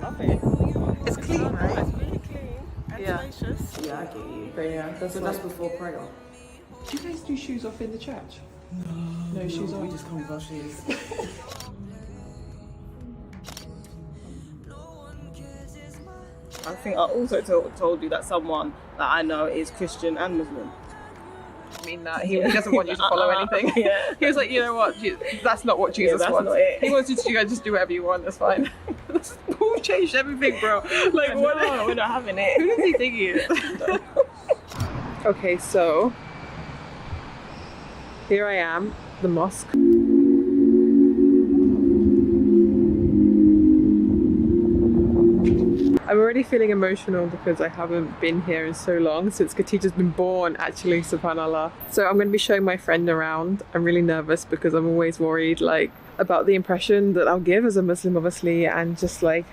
love it. It's clean, right? It's really clean and spacious. Yeah, I get you. But yeah, That's before prayer. Do you guys do shoes off in the church? No shoes on. We just come with our shoes. I think I also told you that someone that I know is Christian and Muslim. I mean that he doesn't want you to follow anything. Yeah. He was like, you know what? That's not what Jesus that's wants. not it. He wants you to just do whatever you want. That's fine. Paul changed everything, bro. Like what? No, we're not having it. Who does he think he is? Okay, so here I am, the mosque. I'm already feeling emotional because I haven't been here in so long, since Khadijah's been born, actually, subhanAllah. So I'm going to be showing my friend around. I'm really nervous because I'm always worried like about the impression that I'll give as a Muslim, obviously, and just like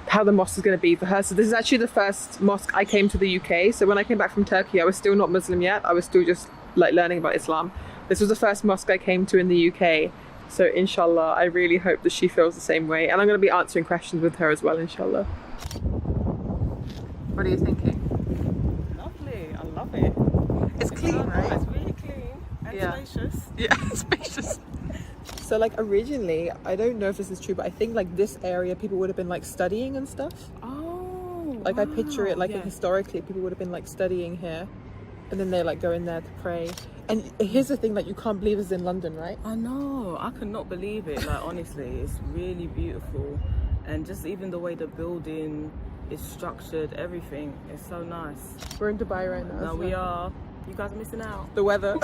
how the mosque is going to be for her. So this is actually the first mosque I came to the UK. So when I came back from Turkey, I was still not Muslim yet. I was still just like learning about Islam. This was the first mosque I came to in the UK. So inshallah, I really hope that she feels the same way. And I'm going to be answering questions with her as well, inshallah. What are you thinking? Lovely, I love it. It's clean, right? It's really clean and spacious. Yeah, spacious. So like originally, I don't know if this is true, but I think like this area people would have been like studying and stuff. Oh. Like I picture it like yeah. historically people would have been like studying here, and then they like go in there to pray. And here's the thing, like you can't believe it's in London, right? I know, I could not believe it. Like honestly, it's really beautiful, and just even the way the building is structured, everything is so nice. We're in Dubai right now. No, we are. You guys are missing out. The weather.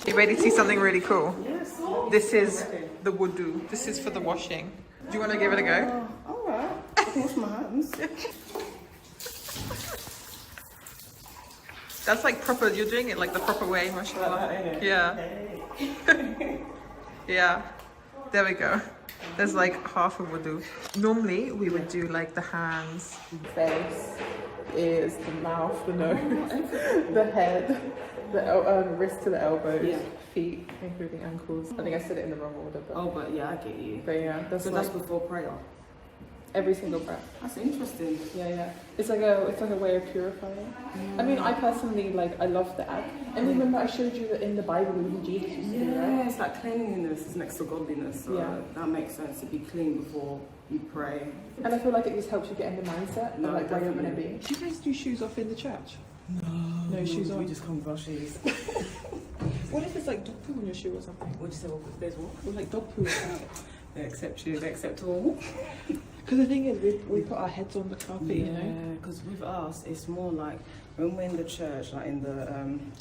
You ready to see something really cool? Yes. This is the wudu. This is for the washing. Do you want to give it a go? Alright. I can wash my hands. That's like proper, you're doing it like the proper way, mashallah. Yeah. Yeah. There we go. There's like half a wudu. Normally we would do like the hands, face, ears, the mouth, the nose, the head, the wrist to the elbows, feet, including ankles. I think I said it in the wrong order, but, But yeah, I get you. but yeah, that's So like that's before prayer. every single breath. That's interesting. Yeah. It's like a way of purifying. I mean, I personally I love that. And remember, I showed you that in the Bible, even Jesus used to do, right? Yeah, it's like cleanliness is next to godliness. So that makes sense to be clean before you pray. And I feel like it just helps you get in the mindset No, of like where you're going to definitely. be. Do you guys do shoes off in the church? No shoes on. We just come with our shoes. What if it's like dog poo on your shoe or something? What do you say? Well, there's what? Or like dog poo or something? They accept you. They accept all. Because the thing is, we put our heads on the carpet, you know? Yeah, because with us, it's more like when we're in the church, like in the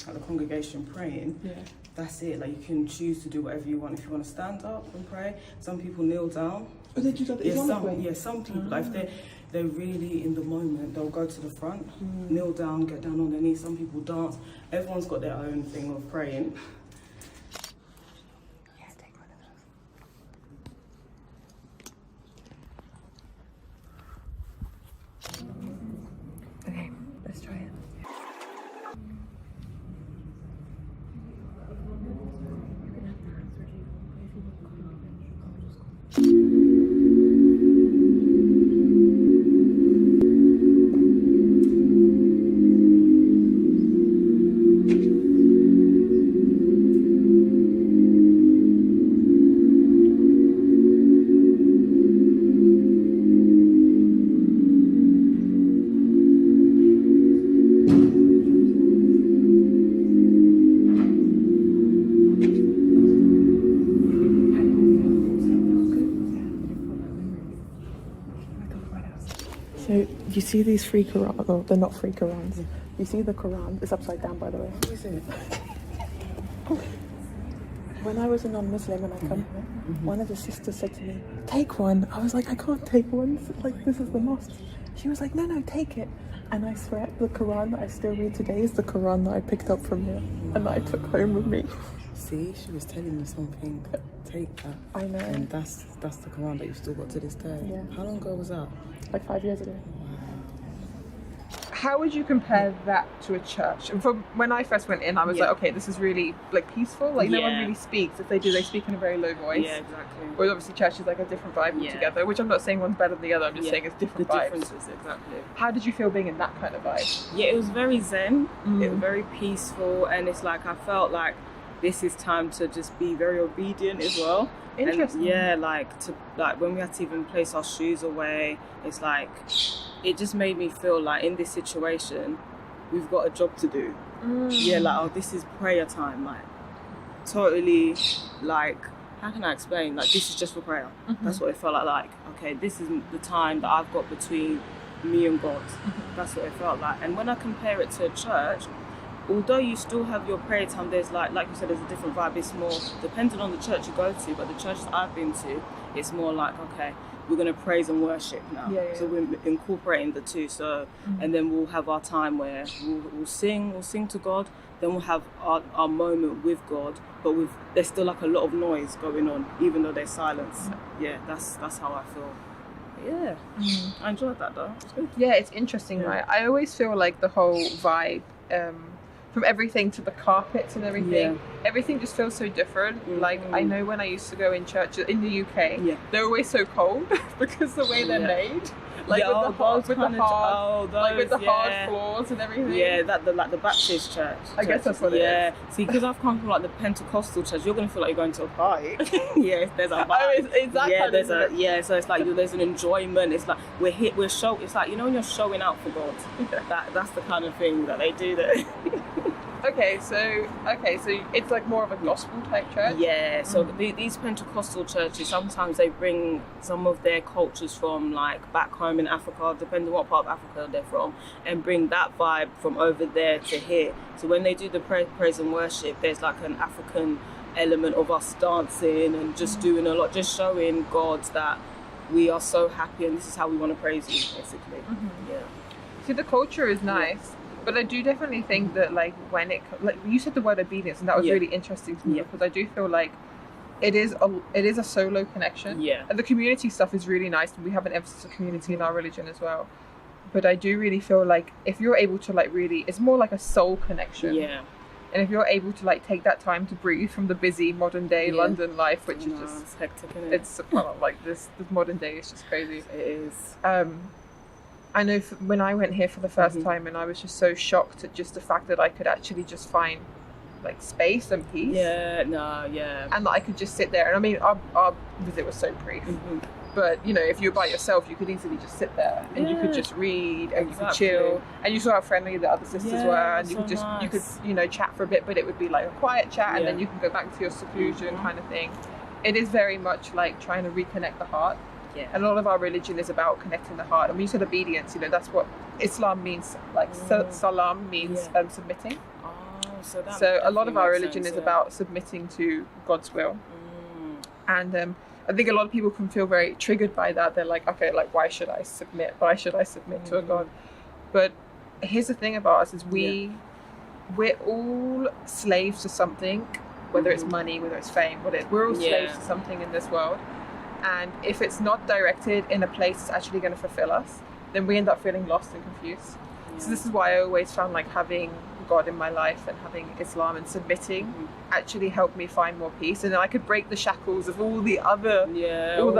like the congregation praying. Yeah. That's it. Like you can choose to do whatever you want. If you want to stand up and pray, some people kneel down. Oh, they do that the Islamic way? Some people, like if they're really in the moment, they'll go to the front, kneel down, get down on their knees. Some people dance. Everyone's got their own thing of praying. Okay, let's try it. So you see these free Quran? Oh, they're not free Qurans. You see the Quran? It's upside down, by the way. What is it? When I was a non-Muslim and I come here, one of the sisters said to me, "Take one." I was like, "I can't take one. Like this is the mosque." She was like, "No, take it." And I swear, the Quran that I still read today is the Quran that I picked up from here and that I took home with me. See, she was telling you something. Take that. I know. And that's the Quran that you've still got to this day. Yeah. How long ago was that? Like 5 years ago. How would you compare that to a church? And from when I first went in, I was like, okay, this is really like peaceful. Like no one really speaks. If they do, they speak in a very low voice. Yeah, exactly. Whereas obviously church is like a different vibe altogether, which I'm not saying one's better than the other. I'm just saying it's different vibes. Differences, exactly. How did you feel being in that kind of vibe? Yeah, it was very zen. It was very peaceful, and it's like I felt like this is time to just be very obedient as well. Interesting. And like when we had to even place our shoes away, it's like it just made me feel like in this situation we've got a job to do. Yeah, like, oh, this is prayer time, like totally, like, how can I explain, like, this is just for prayer. That's what it felt like, okay, this is the time that I've got between me and God. That's what it felt like. And when I compare it to a church, although you still have your prayer time, there's like you said, there's a different vibe. It's more dependent on the church you go to, but the churches I've been to, it's more like, okay, we're going to praise and worship now. So we're incorporating the two. So and then we'll have our time where we'll sing to God, then we'll have our moment with God, but there's still like a lot of noise going on, even though there's silence. Yeah, that's how I feel. Yeah, I enjoyed that though. It's good. Yeah, it's interesting, right? I always feel like the whole vibe, from everything to the carpets and everything, everything just feels so different. Like, I know when I used to go in church in the UK, they're always so cold because the way they're made. Like with the hard floors and everything. Yeah, like the Baptist church. I guess that's what it is. See, because I've come from like the Pentecostal church, you're gonna feel like you're going to a party. There's a vibe. So it's like there's an enjoyment. It's like we're show. It's like, you know, when you're showing out for God. That's the kind of thing that they do there. Okay, so it's like more of a gospel type church. Yeah, so these Pentecostal churches, sometimes they bring some of their cultures from like back home in Africa, depending on what part of Africa they're from, and bring that vibe from over there to here. So when they do the praise and worship, there's like an African element of us dancing and just doing a lot, just showing God that we are so happy and this is how we want to praise you, basically. Yeah. See, the culture is nice. But I do definitely think that, like, when you said the word obedience, and that was really interesting to me because I do feel like it is a solo connection. Yeah. And the community stuff is really nice, and we have an emphasis on community in our religion as well. But I do really feel like if you're able to, like, really, it's more like a soul connection. Yeah. And if you're able to, like, take that time to breathe from the busy modern day London life, which is just it's hectic, isn't it? It's like this modern day is just crazy. It is. I know when I went here for the first time, and I was just so shocked at just the fact that I could actually just find like space and peace. And that I could just sit there. And I mean, our visit was so brief, but you know, if you were by yourself, you could easily just sit there and you could just read and you could chill, and you saw how friendly the other sisters were, and you could just you could, you know, chat for a bit, but it would be like a quiet chat, and then you can go back to your seclusion kind of thing. It is very much like trying to reconnect the heart. Yeah. And a lot of our religion is about connecting the heart. And when you said obedience, you know, that's what Islam means. Like salam means submitting. So a lot of our religion is about submitting to God's will. And I think a lot of people can feel very triggered by that. They're like, okay, like, why should I submit? Why should I submit to a God? But here's the thing about us is we're all slaves to something, whether it's money, whether it's fame, whatever. We're all slaves to something in this world. And if it's not directed in a place that's actually going to fulfill us, then we end up feeling lost and confused. So this is why I always found like having God in my life and having Islam and submitting actually helped me find more peace. And then I could break the shackles of all the other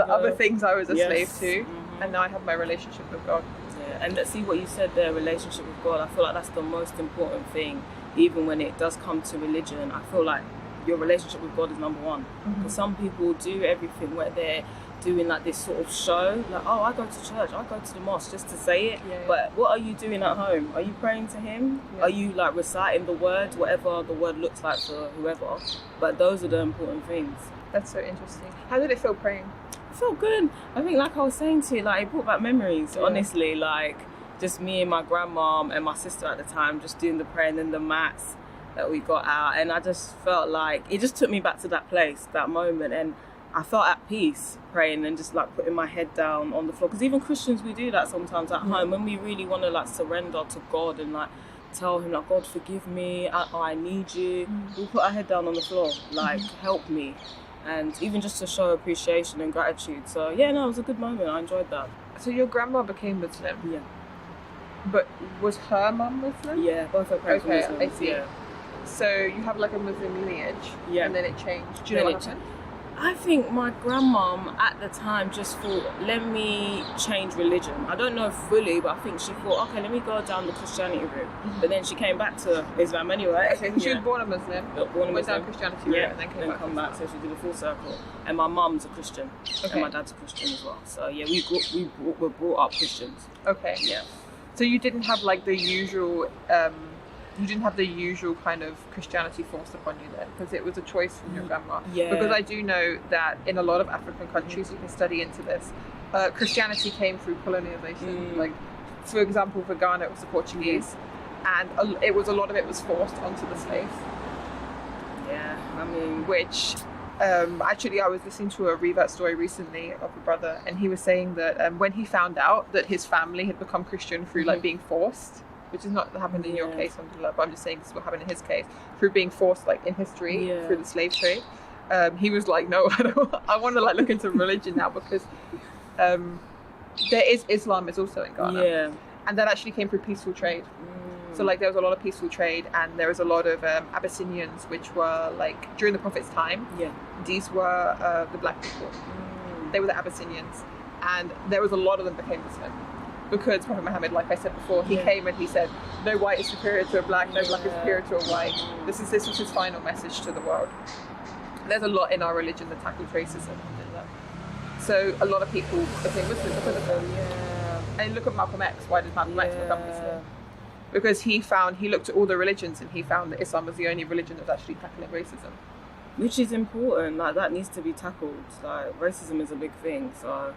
other things I was a slave to. And now I have my relationship with God. Yeah, and see what you said there, relationship with God. I feel like that's the most important thing. Even when it does come to religion, I feel like your relationship with God is number one. Because some people do everything where they're doing like this sort of show, like, oh, I go to church, I go to the mosque just to say it. But what are you doing at home? Are you praying to him? Are you like reciting the word, whatever the word looks like for whoever? But those are the important things. That's so interesting. How did it feel praying? It felt good. I think, like I was saying to you, like, it brought back memories, honestly, like just me and my grandmom and my sister at the time just doing the praying in the mats that we got out, and I just felt like it just took me back to that place, that moment, and I felt at peace praying and just like putting my head down on the floor. Because even Christians, we do that sometimes at home when we really want to like surrender to God and like tell him like, God, forgive me, I need you. We'll put our head down on the floor, like, help me, and even just to show appreciation and gratitude. So yeah, no, it was a good moment. I enjoyed that. So your grandma became Muslim? Yeah. But was her mum Muslim? Yeah, both her parents were Muslims. I see. Yeah. So you have like a Muslim lineage, and then it changed. Do you know what happened? I think my grandmom at the time just thought, let me change religion. I don't know fully, but I think she thought, okay, let me go down the Christianity route. But then she came back to Islam anyway. Okay, she was born a Muslim, went down Christianity route, and then came back. So she did a full circle. And my mum's a Christian, and my dad's a Christian as well. So yeah, we were brought up Christians. Okay. Yeah. So you didn't have like the usual. You didn't have the usual kind of Christianity forced upon you then, because it was a choice from your grandma. Yeah. Because I do know that in a lot of African countries, you can study into this, Christianity came through colonialization. Like, for example, for Ghana, it was the Portuguese, and a lot of it was forced onto the slaves. Yeah, I mean, which actually I was listening to a revert story recently of a brother, and he was saying that when he found out that his family had become Christian through like being forced, which is not happened in your case, but I'm just saying this is what happened in his case, through being forced like in history through the slave trade. He was like, no, I want to like look into religion now, because there is Islam is also in Ghana, and that actually came through peaceful trade. So like there was a lot of peaceful trade, and there was a lot of Abyssinians, which were like during the Prophet's time. These were the black people. They were the Abyssinians, and there was a lot of them became Muslim. Because Prophet Muhammad, like I said before, he came and he said, no white is superior to a black, no black is superior to a white. This was his final message to the world. There's a lot in our religion that tackles racism. So a lot of people became Muslim because of that. And look at Malcolm X. Why did Malcolm X become Muslim? Because he looked at all the religions, and he found that Islam was the only religion that was actually tackling racism. Which is important, like that needs to be tackled. Like racism is a big thing, so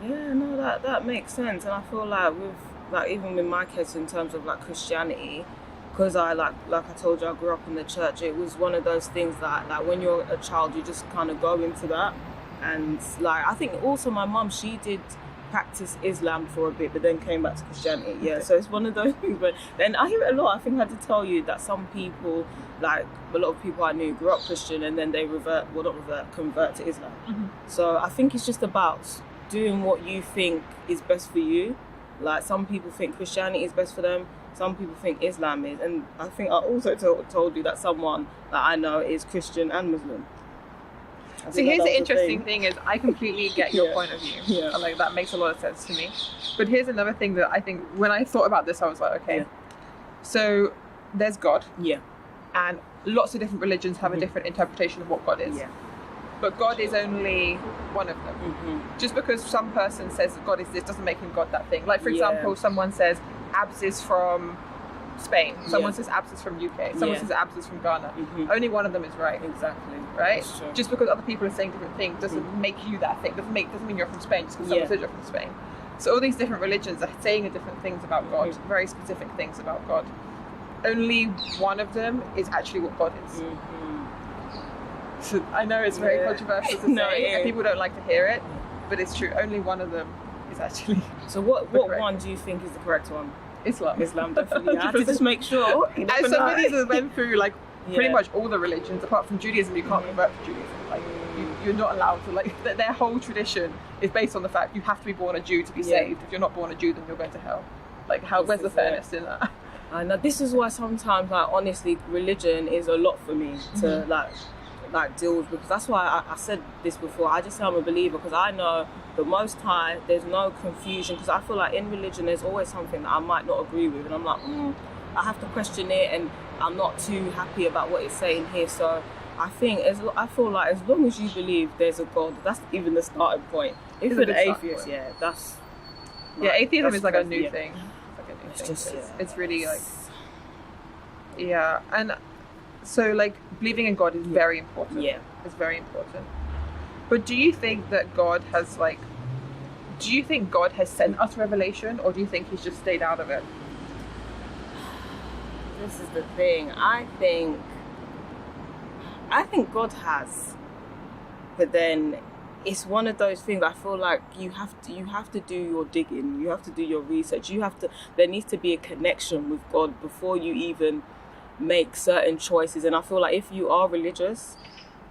yeah, no, that makes sense. And I feel like with like even in my case in terms of like Christianity, because I like I told you, I grew up in the church. It was one of those things that like when you're a child, you just kind of go into that. And like I think also my mum, she did practice Islam for a bit, but then came back to Christianity. Yeah, so it's one of those things. But then I hear it a lot. I think I had to tell you that some people, like a lot of people I knew, grew up Christian and then they convert to Islam. So I think it's just about doing what you think is best for you. Like some people think Christianity is best for them, some people think Islam is, and I think I also told you that someone that I know is Christian and Muslim. So here's the interesting thing is I completely get your point of view. Like that makes a lot of sense to me. But here's another thing that I think when I thought about this, I was like, okay, so there's God. And lots of different religions have a different interpretation of what God is. But God is only one of them. Just because some person says that God is this doesn't make him God that thing. Like for example, someone says Abs is from Spain. Someone says Abs is from UK. Someone says Abs is from Ghana. Only one of them is right. Exactly. Right? Just because other people are saying different things doesn't make you that thing. Doesn't mean you're from Spain just because someone says you're from Spain. So all these different religions are saying different things about God, very specific things about God. Only one of them is actually what God is. So I know it's very controversial to say, and people don't like to hear it, but it's true. Only one of them is actually. So what one do you think is the correct one? Islam. Islam, definitely. I have to just make sure. As somebody who's went through like pretty much all the religions, apart from Judaism, you can't convert to Judaism. Like you're not allowed to. Like their whole tradition is based on the fact you have to be born a Jew to be saved. If you're not born a Jew, then you're going to hell. Like where's the fairness in that? I know this is why sometimes, like honestly, religion is a lot for me to like deal with, because that's why I said this before. I just say I'm a believer because I know the Most High, there's no confusion, because I feel like in religion there's always something that I might not agree with, and I'm like I have to question it, and I'm not too happy about what it's saying here. So I feel like as long as you believe there's a God, that's even the starting point. If you're an atheist, that's atheism is like a new thing. It's just it's really like and so like believing in God is very important. It's very important. But do you think that God has sent us revelation, or do you think he's just stayed out of it? This is the thing. I think God has, but then it's one of those things. I feel like you have to do your digging, you have to do your research, there needs to be a connection with God before you even make certain choices. And I feel like if you are religious,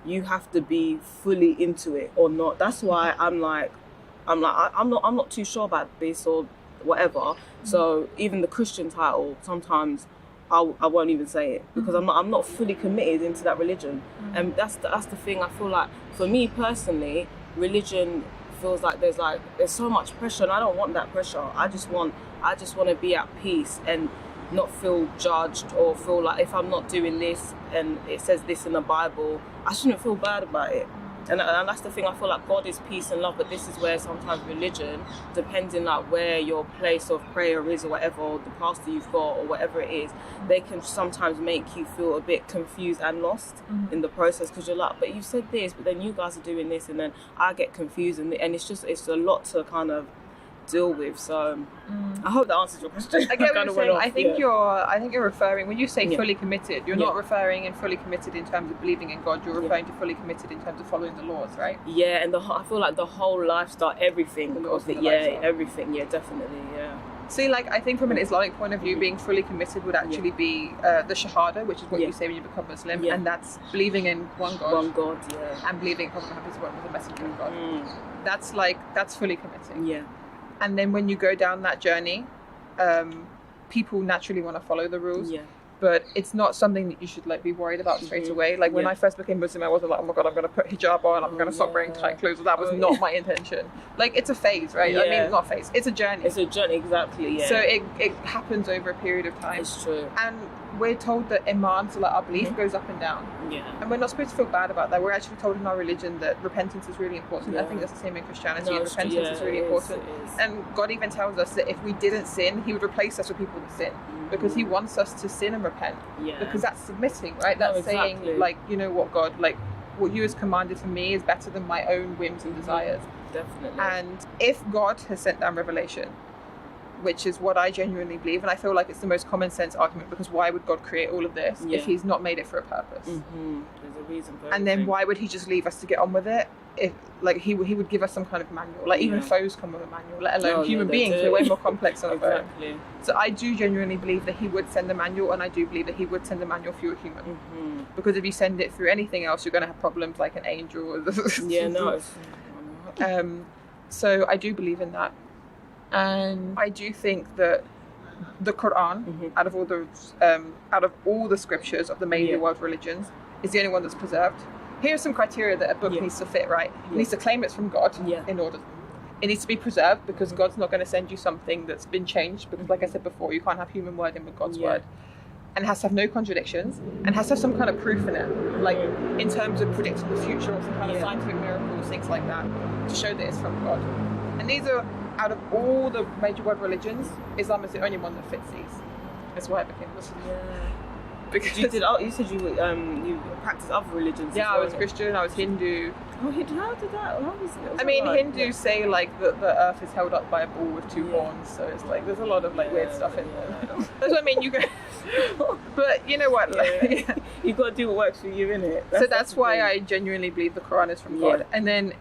you have to be fully into it or not. That's why I'm not too sure about this, or whatever. So even the Christian title, sometimes I won't even say it because I'm not fully committed into that religion. And that's the thing. I feel like for me personally, religion feels like there's so much pressure, and I don't want that pressure. I just want to be at peace and not feel judged, or feel like if I'm not doing this and it says this in the Bible, I shouldn't feel bad about it. And that's the thing. I feel like God is peace and love, but this is where sometimes religion, depending like where your place of prayer is or whatever, or the pastor you've got or whatever it is, they can sometimes make you feel a bit confused and lost in the process, because you're like, but you said this, but then you guys are doing this, and then I get confused, and it's a lot to kind of deal with. So I hope that answers your question. I get what you're saying. I think you're referring, when you say fully committed, you're not referring in fully committed in terms of believing in God, you're referring to fully committed in terms of following the laws, right? Yeah, and I feel like the whole lifestyle, everything of it, lifestyle. Everything, definitely, See, like, I think from an Islamic point of view, being fully committed would actually be the Shahada, which is what you say when you become Muslim, and that's believing in one God, and believing Prophet Muhammad was a messenger of God. That's fully committing. And then when you go down that journey, people naturally want to follow the rules. But it's not something that you should like be worried about straight away. Like when I first became Muslim, I wasn't like, oh my God, I'm going to put hijab on, I'm going to stop wearing tight clothes. That was not my intention. Like, it's a phase, right? I mean, not a phase. It's a journey. It's a journey, exactly, So it happens over a period of time. It's true. And we're told that iman, so like our belief goes up and down. And we're not supposed to feel bad about that. We're actually told in our religion that repentance is really important. I think that's the same in Christianity. Repentance is really important. And God even tells us that if we didn't sin, he would replace us with people that sin. Because he wants us to sin and repent. Because that's submitting, right? That's saying, like, you know what, God, like, what you has commanded for me is better than my own whims and desires. Definitely. And if God has sent down revelation, which is what I genuinely believe, and I feel like it's the most common sense argument, because why would God create all of this if he's not made it for a purpose? There's a reason for it. And then why would he just leave us to get on with it? If like he would give us some kind of manual, like even foes come with a manual, let alone human beings. They're way more complex than our own. So I do genuinely believe that he would send a manual, and I do believe that he would send a manual for a human. Because if you send it through anything else, you're going to have problems like an angel. So I do believe in that. And I do think that the Quran, out of all the scriptures of the major world religions, is the only one that's preserved. Here are some criteria that a book needs to fit, right? It needs to claim it's from God in order. It needs to be preserved, because God's not going to send you something that's been changed, because like I said before, you can't have human word in with God's word. And it has to have no contradictions, and has to have some kind of proof in it, like in terms of predicting the future or some kind of scientific miracles, things like that, to show that it's from God. And these are, out of all the major world religions, Islam is the only one that fits these. That's why I became Muslim. Because you said you practice other religions. I was Christian, I was Hindu. Oh, how did that? How was it? I mean, Hindus say like that the earth is held up by a bull with two horns, so it's like there's a lot of like weird stuff in there. That's what I mean. You go, but you know what? Like, you got to do what works for you, innit? So that's why I genuinely believe the Quran is from God. And then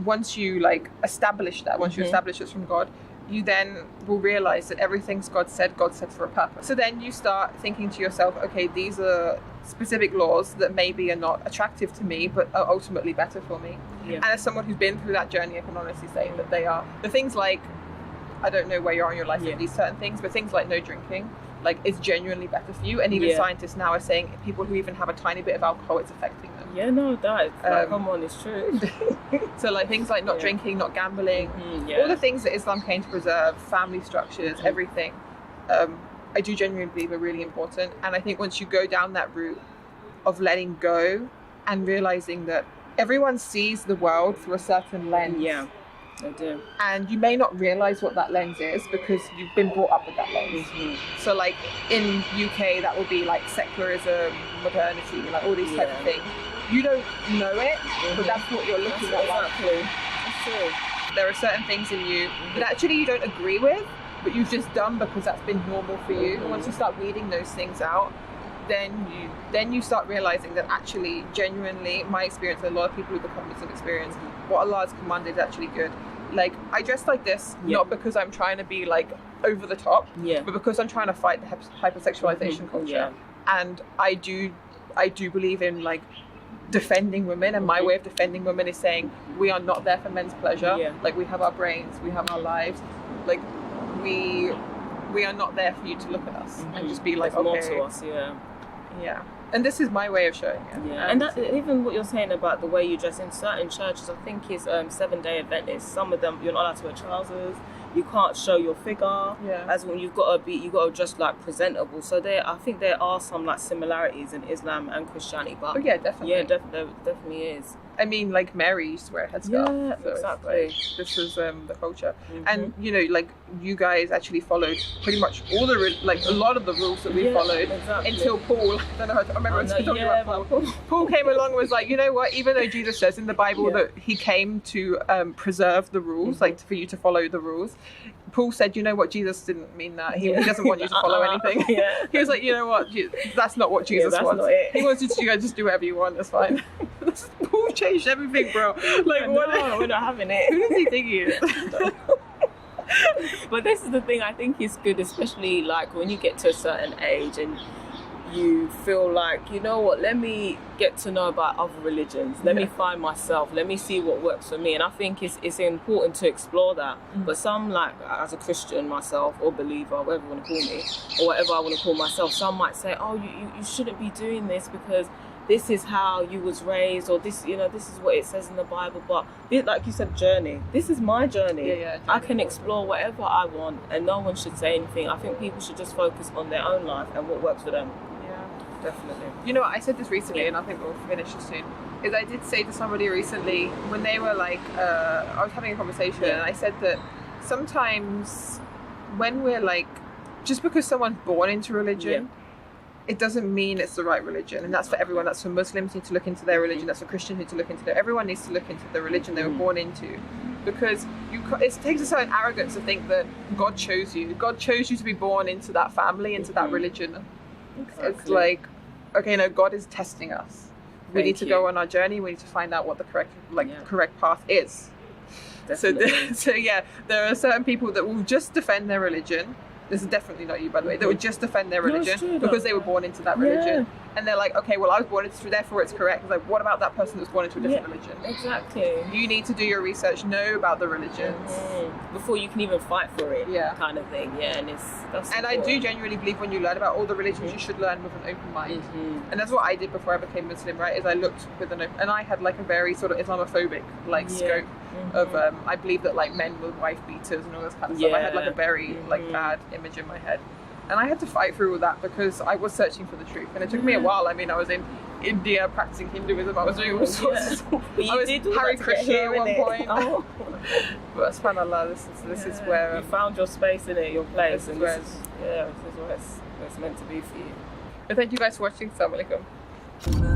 once you like establish that, once you establish it's from God, you then will realize that everything God said for a purpose. So then you start thinking to yourself, okay, these are specific laws that maybe are not attractive to me, but are ultimately better for me. And as someone who's been through that journey, I can honestly say that they are. The things like, I don't know where you are in your life with these certain things, but things like no drinking, like, it's genuinely better for you. And even scientists now are saying people who even have a tiny bit of alcohol, it's affecting them. Come on, it's true. So like things like not drinking, not gambling, all the things that Islam came to preserve, family structures, everything, I do genuinely believe are really important. And I think once you go down that route of letting go and realizing that everyone sees the world through a certain lens. I do. And you may not realize what that lens is because you've been brought up with that lens. So like in UK, that will be like secularism, modernity, like all these types of things. You don't know it, but that's what you're looking at. That's true. There are certain things in you that actually you don't agree with, but you've just done because that's been normal for you. And once you start weeding those things out, then you start realizing that actually, genuinely, my experience and a lot of people who become Muslim experience, what Allah has commanded is actually good. Like, I dress like this, not because I'm trying to be like over the top, but because I'm trying to fight the hypersexualization culture. And I do believe in like defending women, and my way of defending women is saying we are not there for men's pleasure. Like, we have our brains, we have our lives. Like, we are not there for you to look at us and just be like, There's more okay, to us, yeah. And this is my way of showing it. Yeah, and that, even what you're saying about the way you dress in certain churches, I think is 7-day Adventists. Some of them you're not allowed to wear trousers. You can't show your figure. Yeah. As when you've got to dress like presentable. So I think there are some like similarities in Islam and Christianity. But Oh yeah, definitely. yeah, there definitely is. I mean, like Mary used to wear a headscarf. Yeah, so it's exactly. like, this was the culture, Mhm. and you know, like you guys actually followed pretty much all the like a lot of the rules that we followed exactly. until Paul. I don't know how to I remember I know, talking about Paul. Paul came along and was like, you know what? Even though Jesus says in the Bible that he came to preserve the rules, like for you to follow the rules, Paul said, you know what? Jesus didn't mean that. He doesn't want you to follow anything. Yeah. He was like, you know what? That's not what Jesus that's wants. not it. He wants you to just do whatever you want. That's fine. Paul changed everything, bro. Like, what? No, we're not having it. Who does he think he is? But this is the thing I think is good, especially like when you get to a certain age and you feel like, you know what, let me get to know about other religions. Let me find myself. Let me see what works for me. And I think it's important to explore that. But some, like as a Christian myself or believer, whatever you want to call me, or whatever I want to call myself, some might say, oh, you shouldn't be doing this because this is how you was raised, or this, you know, this is what it says in the Bible. But like you said, journey. This is my journey. Yeah, I can explore whatever I want, and no one should say anything. I think people should just focus on their own life and what works for them. Yeah. Definitely. You know what? I said this recently, and I think we'll finish this soon. Is I did say to somebody recently when they were like, I was having a conversation, and I said that sometimes when we're like, just because someone's born into religion, it doesn't mean it's the right religion, and that's for everyone. That's for Muslims need to look into their religion. That's for Christians need to look into their. Everyone needs to look into the religion they were born into, because it takes a certain arrogance to think that God chose you. God chose you to be born into that family, into that religion. Exactly. It's like, okay, no, God is testing us. We need to go on our journey. We need to find out what the correct path is. Definitely. So yeah, there are certain people that will just defend their religion. This is definitely not you, by the way. They would just defend their religion because they were born into that religion. And they're like, okay, well, I was born into it, therefore it's correct. It's like, what about that person that was born into a different religion? Exactly. You need to do your research, know about the religions. Before you can even fight for it, Yeah. kind of thing. Yeah, and that's And I do genuinely believe when you learn about all the religions, you should learn with an open mind. And that's what I did before I became Muslim, right? Is I looked with an open, and I had like a very sort of Islamophobic like scope of I believe that like men were wife beaters and all this kind of stuff. I had like a very like bad image in my head, and I had to fight through all that because I was searching for the truth, and it took me a while. I mean, I was in India practicing Hinduism. I was doing all sorts of stuff. I was Hare Krishna at one point. But subhanAllah, this is where you found your space in it, your place, and this is where it's meant to be for you. Thank you guys for watching. Assalamu alaikum.